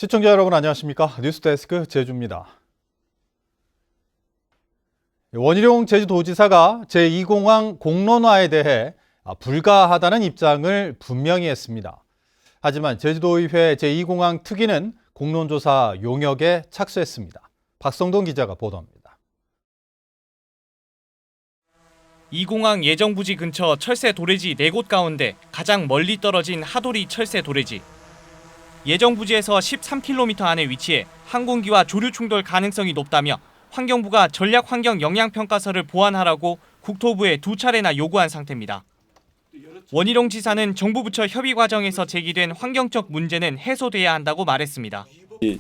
시청자 여러분 안녕하십니까? 뉴스데스크 제주입니다. 원희룡 제주도지사가 제2공항 공론화에 대해 불가하다는 입장을 분명히 했습니다. 하지만 제주도의회 제2공항 특위는 공론조사 용역에 착수했습니다. 박성동 기자가 보도합니다. 이 공항 예정부지 근처 철새 도래지 4곳 가운데 가장 멀리 떨어진 하도리 철새 도래지. 예정부지에서 13km 안에 위치해 항공기와 조류 충돌 가능성이 높다며 환경부가 전략환경영향평가서를 보완하라고 국토부에 2차례나 요구한 상태입니다. 원희룡 지사는 정부 부처 협의 과정에서 제기된 환경적 문제는 해소돼야 한다고 말했습니다.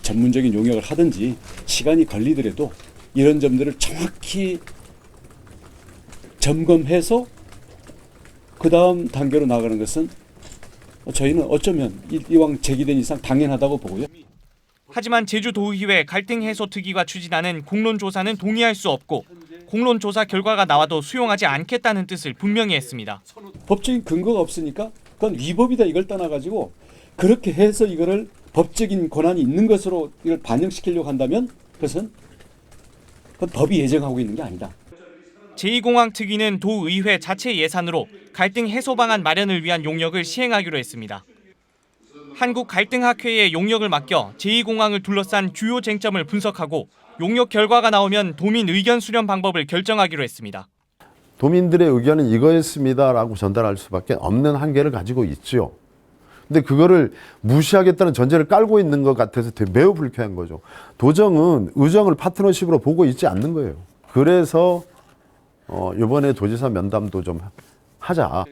전문적인 용역을 하든지 시간이 걸리더라도 이런 점들을 정확히 점검해서 그 다음 단계로 나가는 것은 저희는 어쩌면 이왕 제기된 이상 당연하다고 보고요. 하지만 제주도의회 갈등해소특위가 추진하는 공론조사는 동의할 수 없고 공론조사 결과가 나와도 수용하지 않겠다는 뜻을 분명히 했습니다. 법적인 근거가 없으니까 그건 위법이다 이걸 떠나가지고 그렇게 해서 이거를 법적인 권한이 있는 것으로 이걸 반영시키려고 한다면 그건 법이 예정하고 있는 게 아니다. 제2공항 특위는 도의회 자체 예산으로 갈등 해소 방안 마련을 위한 용역을 시행하기로 했습니다. 한국갈등학회에 용역을 맡겨 제2공항을 둘러싼 주요 쟁점을 분석하고 용역 결과가 나오면 도민 의견 수렴 방법을 결정하기로 했습니다. 도민들의 의견은 이거였습니다라고 전달할 수밖에 없는 한계를 가지고 있죠. 근데 그거를 무시하겠다는 전제를 깔고 있는 것 같아서 매우 불쾌한 거죠. 도정은 의정을 파트너십으로 보고 있지 않는 거예요. 그래서 이번에 도지사 면담도 좀 하자.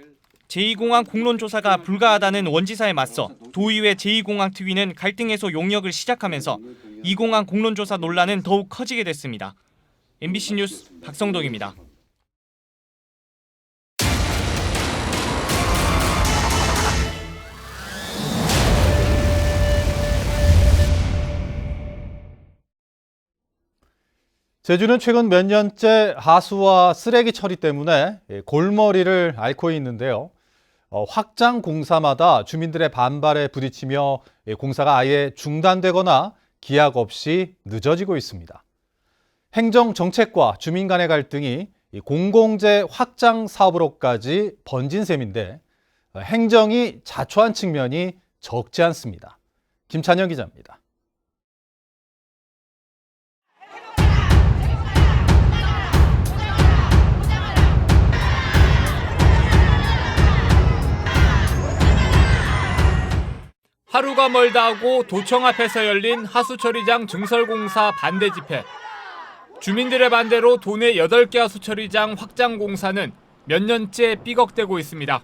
제2공항 공론조사가 불가하다는 원지사에 맞서 도의회 제2공항 특위는 갈등 해소 용역을 시작하면서 2공항 공론조사 논란은 더욱 커지게 됐습니다. MBC 뉴스 박성동입니다. 제주는 최근 몇 년째 하수와 쓰레기 처리 때문에 골머리를 앓고 있는데요. 확장 공사마다 주민들의 반발에 부딪히며 공사가 아예 중단되거나 기약 없이 늦어지고 있습니다. 행정 정책과 주민 간의 갈등이 공공재 확장 사업으로까지 번진 셈인데 행정이 자초한 측면이 적지 않습니다. 김찬영 기자입니다. 하루가 멀다 하고 도청 앞에서 열린 하수처리장 증설공사 반대 집회. 주민들의 반대로 도내 8개 하수처리장 확장 공사는 몇 년째 삐걱대고 있습니다.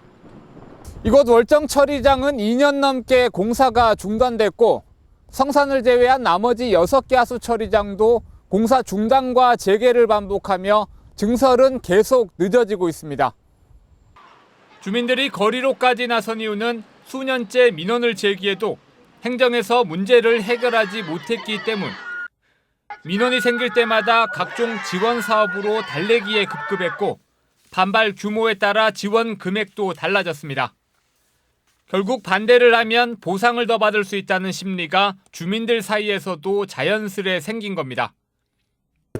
이곳 월정처리장은 2년 넘게 공사가 중단됐고 성산을 제외한 나머지 6개 하수처리장도 공사 중단과 재개를 반복하며 증설은 계속 늦어지고 있습니다. 주민들이 거리로까지 나선 이유는 수년째 민원을 제기해도 행정에서 문제를 해결하지 못했기 때문. 민원이 생길 때마다 각종 지원 사업으로 달래기에 급급했고 반발 규모에 따라 지원 금액도 달라졌습니다. 결국 반대를 하면 보상을 더 받을 수 있다는 심리가 주민들 사이에서도 자연스레 생긴 겁니다.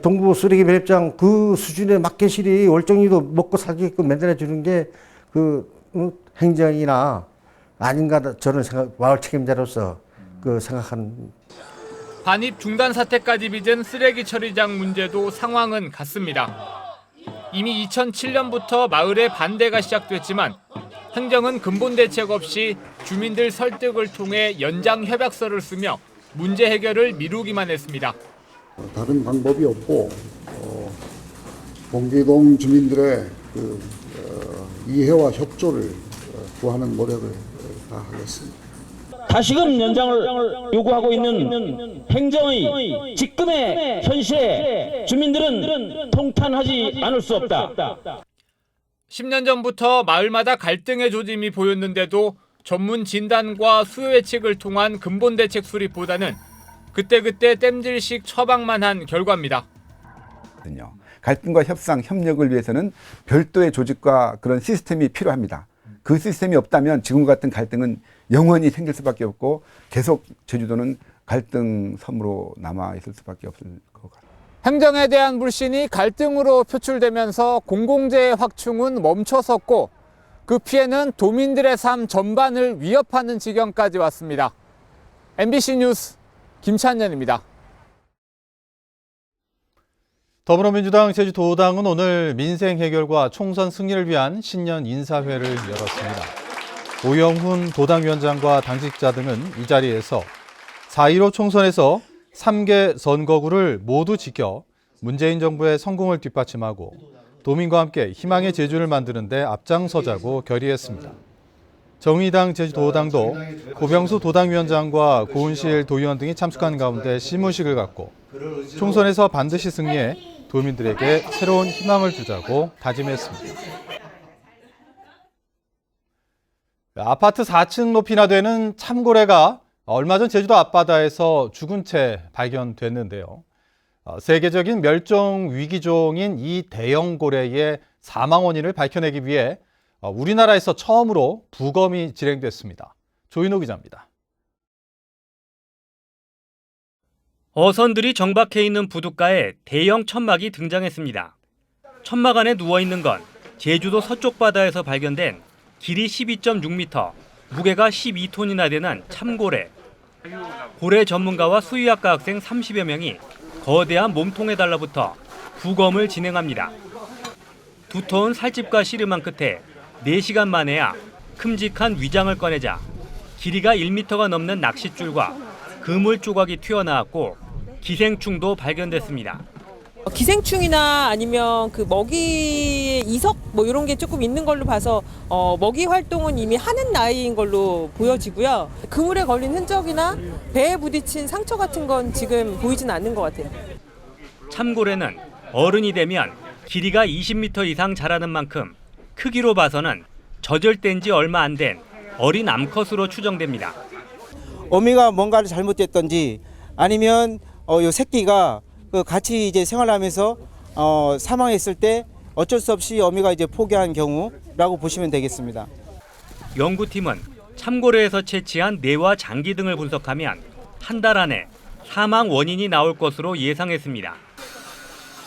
동부 쓰레기 매립장 그 수준의 마켓실이 월정리도 먹고 살게끔 만들어 주는 게 행정이나 아닌가 저는 마을 책임자로서 생각하는. 반입 중단 사태까지 빚은 쓰레기 처리장 문제도 상황은 같습니다. 이미 2007년부터 마을에 반대가 시작됐지만 행정은 근본 대책 없이 주민들 설득을 통해 연장 협약서를 쓰며 문제 해결을 미루기만 했습니다. 다른 방법이 없고 봉기동 주민들의 이해와 협조를 구하는 노력을 다하겠습니다. 다시금 연장을 요구하고 있는 행정의 지금의 현실에 주민들은 통탄하지 않을 수 없다. 10년 전부터 마을마다 갈등의 조짐이 보였는데도 전문 진단과 수요 예측을 통한 근본 대책 수립보다는 그때그때 땜질식 처방만 한 결과입니다. 갈등과 협상, 협력을 위해서는 별도의 조직과 그런 시스템이 필요합니다. 그 시스템이 없다면 지금과 같은 갈등은 영원히 생길 수밖에 없고 계속 제주도는 갈등 섬으로 남아 있을 수밖에 없을 것 같습니다. 행정에 대한 불신이 갈등으로 표출되면서 공공재의 확충은 멈춰섰고 그 피해는 도민들의 삶 전반을 위협하는 지경까지 왔습니다. MBC 뉴스 김찬년입니다. 더불어민주당 제주도당은 오늘 민생 해결과 총선 승리를 위한 신년 인사회를 열었습니다. 오영훈 도당위원장과 당직자 등은 이 자리에서 4.15 총선에서 3개 선거구를 모두 지켜 문재인 정부의 성공을 뒷받침하고 도민과 함께 희망의 제주를 만드는 데 앞장서자고 결의했습니다. 정의당 제주도당도 고병수 도당위원장과 고은실 도의원 등이 참석한 가운데 시무식을 갖고 총선에서 반드시 승리해 도민들에게 새로운 희망을 주자고 다짐했습니다. 아파트 4층 높이나 되는 참고래가 얼마 전 제주도 앞바다에서 죽은 채 발견됐는데요. 세계적인 멸종 위기종인 이 대형 고래의 사망 원인을 밝혀내기 위해 우리나라에서 처음으로 부검이 진행됐습니다. 조인호 기자입니다. 어선들이 정박해 있는 부둣가에 대형 천막이 등장했습니다. 천막 안에 누워있는 건 제주도 서쪽 바다에서 발견된 길이 12.6m, 무게가 12톤이나 되는 참고래. 고래 전문가와 수의학과 학생 30여 명이 거대한 몸통에 달라붙어 부검을 진행합니다. 두터운 살집과 씨름한 끝에 4시간 만에야 큼직한 위장을 꺼내자 길이가 1m가 넘는 낚싯줄과 그물 조각이 튀어나왔고 기생충도 발견됐습니다. 기생충이나 아니면 그 먹이의 이석 뭐 이런 게 조금 있는 걸로 봐서 먹이 활동은 이미 하는 나이인 걸로 보여지고요. 그물에 걸린 흔적이나 배에 부딪힌 상처 같은 건 지금 보이진 않는 것 같아요. 참고래는 어른이 되면 길이가 20m 이상 자라는 만큼 크기로 봐서는 젖을뗀 지 얼마 안 된 어린 암컷으로 추정됩니다. 어미가 뭔가를 잘못했던지 아니면 요 새끼가 같이 이제 생활하면서 사망했을 때 어쩔 수 없이 어미가 이제 포기한 경우라고 보시면 되겠습니다. 연구팀은 참고래에서 채취한 뇌와 장기 등을 분석하면 한 달 안에 사망 원인이 나올 것으로 예상했습니다.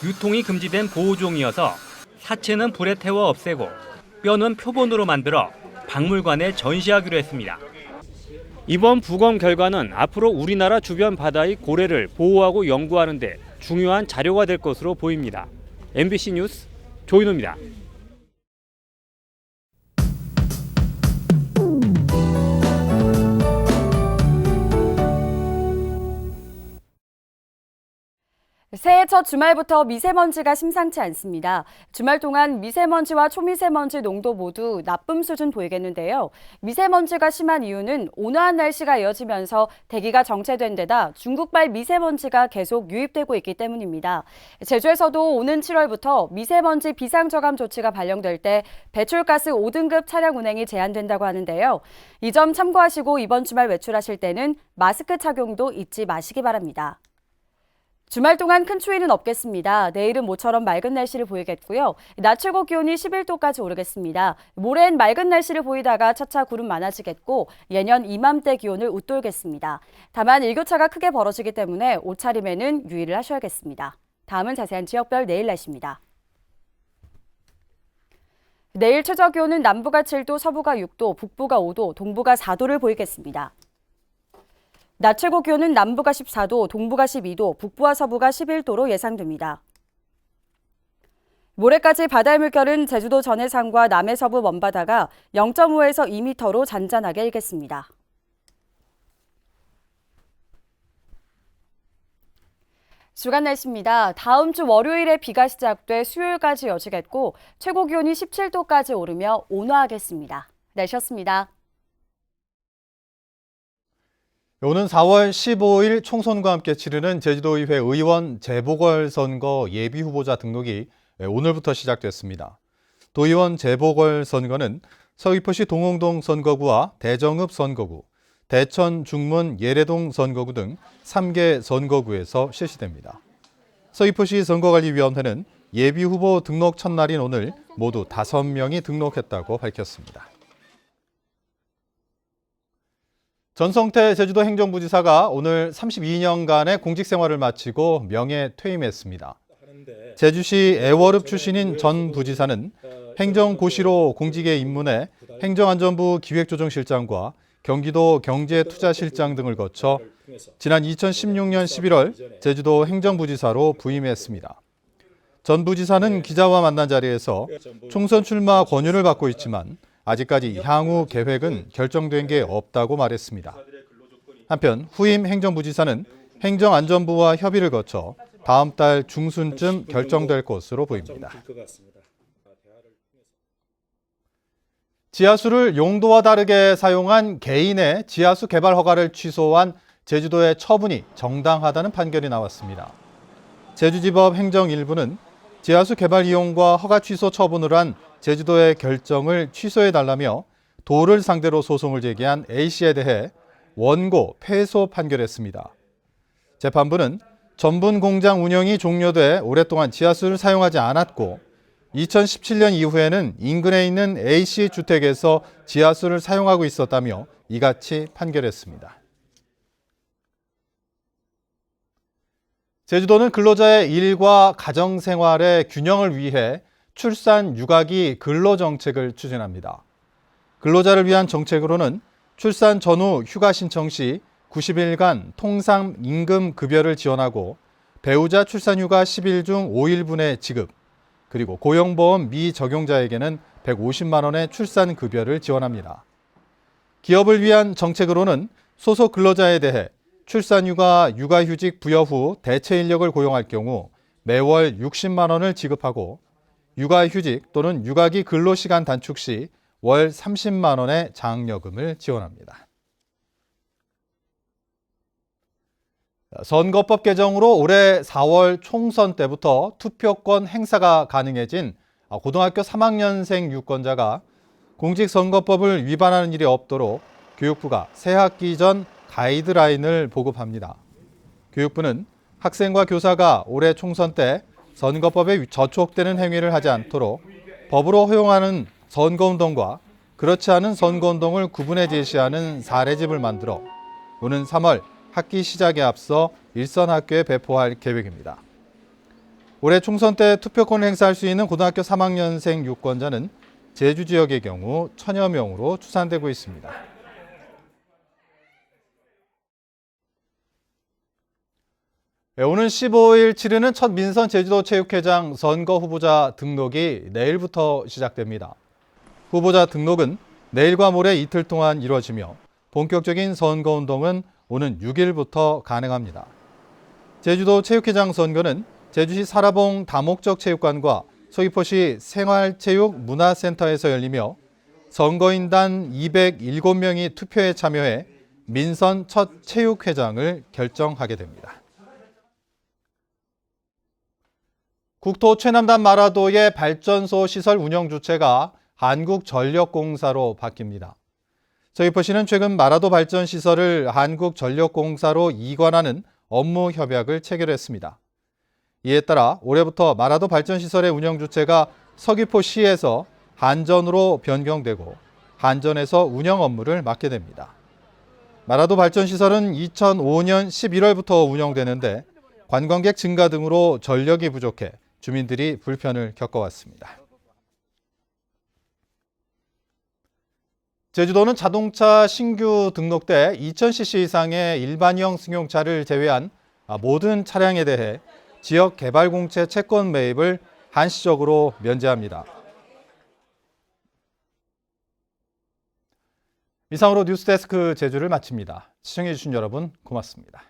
유통이 금지된 보호종이어서 사체는 불에 태워 없애고 뼈는 표본으로 만들어 박물관에 전시하기로 했습니다. 이번 부검 결과는 앞으로 우리나라 주변 바다의 고래를 보호하고 연구하는 데 중요한 자료가 될 것으로 보입니다. MBC 뉴스 조인호입니다. 새해 첫 주말부터 미세먼지가 심상치 않습니다. 주말 동안 미세먼지와 초미세먼지 농도 모두 나쁨 수준 보이겠는데요. 미세먼지가 심한 이유는 온화한 날씨가 이어지면서 대기가 정체된 데다 중국발 미세먼지가 계속 유입되고 있기 때문입니다. 제주에서도 오는 7월부터 미세먼지 비상저감 조치가 발령될 때 배출가스 5등급 차량 운행이 제한된다고 하는데요. 이 점 참고하시고 이번 주말 외출하실 때는 마스크 착용도 잊지 마시기 바랍니다. 주말 동안 큰 추위는 없겠습니다. 내일은 모처럼 맑은 날씨를 보이겠고요. 낮 최고 기온이 11도까지 오르겠습니다. 모레는 맑은 날씨를 보이다가 차차 구름 많아지겠고 예년 이맘때 기온을 웃돌겠습니다. 다만 일교차가 크게 벌어지기 때문에 옷차림에는 유의를 하셔야겠습니다. 다음은 자세한 지역별 내일 날씨입니다. 내일 최저 기온은 남부가 7도, 서부가 6도, 북부가 5도, 동부가 4도를 보이겠습니다. 낮 최고 기온은 남부가 14도, 동부가 12도, 북부와 서부가 11도로 예상됩니다. 모레까지 바다의 물결은 제주도 전해상과 남해 서부 먼바다가 0.5에서 2m로 잔잔하게 일겠습니다. 주간 날씨입니다. 다음 주 월요일에 비가 시작돼 수요일까지 이어지겠고 최고 기온이 17도까지 오르며 온화하겠습니다. 날씨였습니다. 오는 4월 15일 총선과 함께 치르는 제주도의회 의원 재보궐선거 예비후보자 등록이 오늘부터 시작됐습니다. 도의원 재보궐선거는 서귀포시 동홍동 선거구와 대정읍 선거구, 대천 중문 예래동 선거구 등 3개 선거구에서 실시됩니다. 서귀포시 선거관리위원회는 예비후보 등록 첫날인 오늘 모두 5명이 등록했다고 밝혔습니다. 전성태 제주도 행정부지사가 오늘 32년간의 공직 생활을 마치고 명예퇴임했습니다. 제주시 애월읍 출신인 전 부지사는 행정고시로 공직에 입문해 행정안전부 기획조정실장과 경기도 경제투자실장 등을 거쳐 지난 2016년 11월 제주도 행정부지사로 부임했습니다. 전 부지사는 기자와 만난 자리에서 총선 출마 권유를 받고 있지만 아직까지 향후 계획은 결정된 게 없다고 말했습니다. 한편 후임 행정부지사는 행정안전부와 협의를 거쳐 다음 달 중순쯤 결정될 것으로 보입니다. 지하수를 용도와 다르게 사용한 개인의 지하수 개발 허가를 취소한 제주도의 처분이 정당하다는 판결이 나왔습니다. 제주지법 행정 1부는 지하수 개발 이용과 허가 취소 처분을 한 제주도의 결정을 취소해달라며 도를 상대로 소송을 제기한 A씨에 대해 원고 패소 판결했습니다. 재판부는 전분 공장 운영이 종료돼 오랫동안 지하수를 사용하지 않았고 2017년 이후에는 인근에 있는 A씨 주택에서 지하수를 사용하고 있었다며 이같이 판결했습니다. 제주도는 근로자의 일과 가정생활의 균형을 위해 출산 육아기 근로정책을 추진합니다. 근로자를 위한 정책으로는 출산 전후 휴가 신청 시 90일간 통상 임금 급여를 지원하고 배우자 출산휴가 10일 중 5일분의 지급, 그리고 고용보험 미적용자에게는 150만 원의 출산급여를 지원합니다. 기업을 위한 정책으로는 소속 근로자에 대해 출산휴가, 육아휴직 부여 후 대체 인력을 고용할 경우 매월 60만 원을 지급하고 육아휴직 또는 육아기 근로시간 단축 시 월 30만 원의 장려금을 지원합니다. 선거법 개정으로 올해 4월 총선 때부터 투표권 행사가 가능해진 고등학교 3학년생 유권자가 공직선거법을 위반하는 일이 없도록 교육부가 새학기 전 가이드라인을 보급합니다. 교육부는 학생과 교사가 올해 총선 때 선거법에 저촉되는 행위를 하지 않도록 법으로 허용하는 선거운동과 그렇지 않은 선거운동을 구분해 제시하는 사례집을 만들어 오는 3월 학기 시작에 앞서 일선 학교에 배포할 계획입니다. 올해 총선 때 투표권을 행사할 수 있는 고등학교 3학년생 유권자는 제주 지역의 경우 1000여 명으로 추산되고 있습니다. 오는 15일 치르는 첫 민선 제주도 체육회장 선거 후보자 등록이 내일부터 시작됩니다. 후보자 등록은 내일과 모레 이틀 동안 이루어지며 본격적인 선거운동은 오는 6일부터 가능합니다. 제주도 체육회장 선거는 제주시 사라봉 다목적 체육관과 서귀포시 생활체육문화센터에서 열리며 선거인단 207명이 투표에 참여해 민선 첫 체육회장을 결정하게 됩니다. 국토 최남단 마라도의 발전소 시설 운영 주체가 한국전력공사로 바뀝니다. 서귀포시는 최근 마라도 발전 시설을 한국전력공사로 이관하는 업무 협약을 체결했습니다. 이에 따라 올해부터 마라도 발전 시설의 운영 주체가 서귀포시에서 한전으로 변경되고 한전에서 운영 업무를 맡게 됩니다. 마라도 발전 시설은 2005년 11월부터 운영되는데 관광객 증가 등으로 전력이 부족해 주민들이 불편을 겪어왔습니다. 제주도는 자동차 신규 등록 때 2000cc 이상의 일반형 승용차를 제외한 모든 차량에 대해 지역개발공채 채권 매입을 한시적으로 면제합니다. 이상으로 뉴스데스크 제주를 마칩니다. 시청해주신 여러분 고맙습니다.